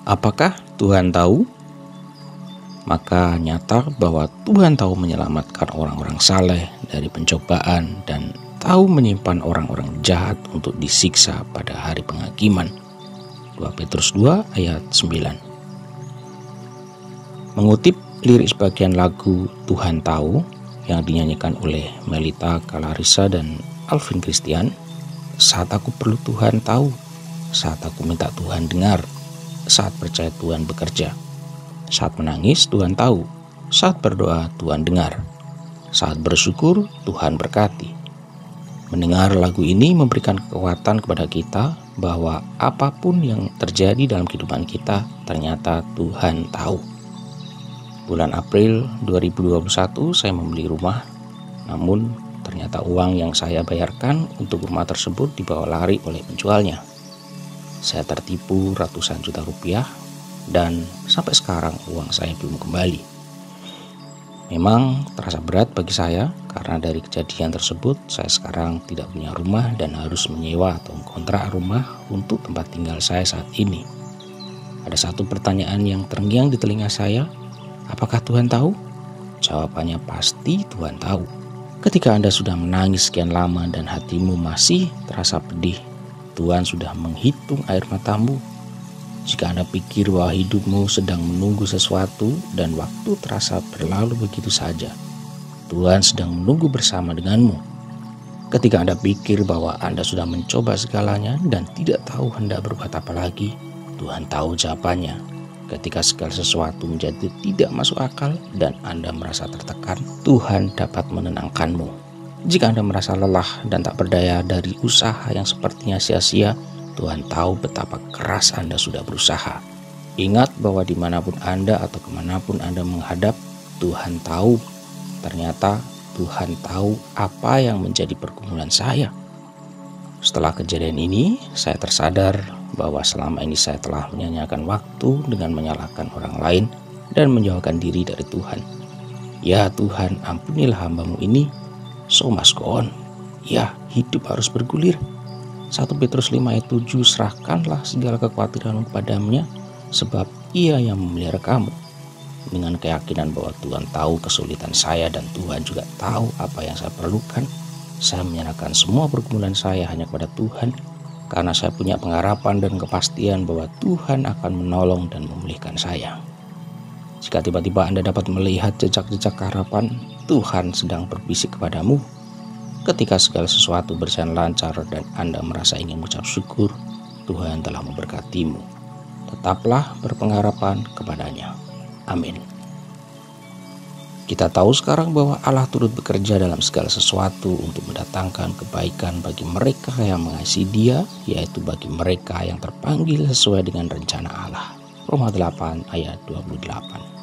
Apakah Tuhan tahu? Maka nyata bahwa Tuhan tahu menyelamatkan orang-orang saleh dari pencobaan dan tahu menyimpan orang-orang jahat untuk disiksa pada hari penghakiman. 2 Petrus 2 ayat 9. Mengutip lirik sebagian lagu Tuhan Tahu yang dinyanyikan oleh Melita Kalarisa dan Alvin Christian, saat aku perlu Tuhan tahu, saat aku minta Tuhan dengar, saat percaya Tuhan bekerja, saat menangis Tuhan tahu, saat berdoa Tuhan dengar, saat bersyukur Tuhan berkati. Mendengar lagu ini memberikan kekuatan kepada kita bahwa apapun yang terjadi dalam kehidupan kita ternyata Tuhan tahu. Bulan April 2021 saya membeli rumah, namun ternyata uang yang saya bayarkan untuk rumah tersebut dibawa lari oleh penjualnya. Saya tertipu ratusan juta rupiah dan sampai sekarang uang saya belum kembali. Memang terasa berat bagi saya karena dari kejadian tersebut saya sekarang tidak punya rumah dan harus menyewa atau kontrak rumah untuk tempat tinggal saya saat ini. Ada satu pertanyaan yang terngiang di telinga saya, apakah Tuhan tahu? Jawabannya pasti Tuhan tahu. Ketika Anda sudah menangis sekian lama dan hatimu masih terasa pedih, Tuhan sudah menghitung air matamu. Jika Anda pikir bahwa hidupmu sedang menunggu sesuatu dan waktu terasa berlalu begitu saja, Tuhan sedang menunggu bersama denganmu. Ketika Anda pikir bahwa Anda sudah mencoba segalanya dan tidak tahu hendak berbuat apa lagi, Tuhan tahu jawabannya. Ketika segala sesuatu menjadi tidak masuk akal dan Anda merasa tertekan, Tuhan dapat menenangkanmu. Jika Anda merasa lelah dan tak berdaya dari usaha yang sepertinya sia-sia, Tuhan tahu betapa keras Anda sudah berusaha. Ingat bahwa dimanapun Anda atau kemanapun Anda menghadap, Tuhan tahu. Ternyata Tuhan tahu apa yang menjadi pergumulan saya. Setelah kejadian ini, saya tersadar bahwa selama ini saya telah menyanyiakan waktu dengan menyalahkan orang lain dan menjauhkan diri dari Tuhan. Ya Tuhan, ampunilah hamba-Mu ini. So must go on. Ya, hidup harus bergulir. 1 Petrus 5 ayat 7, serahkanlah segala kekhawatiranmu kepada-Nya, sebab Ia yang memelihara kamu. Dengan keyakinan bahwa Tuhan tahu kesulitan saya dan Tuhan juga tahu apa yang saya perlukan, saya menyerahkan semua pergumulan saya hanya kepada Tuhan, karena saya punya pengharapan dan kepastian bahwa Tuhan akan menolong dan memulihkan saya. Jika tiba-tiba Anda dapat melihat jejak-jejak harapan, Tuhan sedang berbisik kepadamu. Ketika segala sesuatu berjalan lancar dan Anda merasa ingin mengucap syukur, Tuhan telah memberkatimu. Tetaplah berpengharapan kepada-Nya. Amin. Kita tahu sekarang bahwa Allah turut bekerja dalam segala sesuatu untuk mendatangkan kebaikan bagi mereka yang mengasihi Dia, yaitu bagi mereka yang terpanggil sesuai dengan rencana Allah. Roma 8 ayat 28.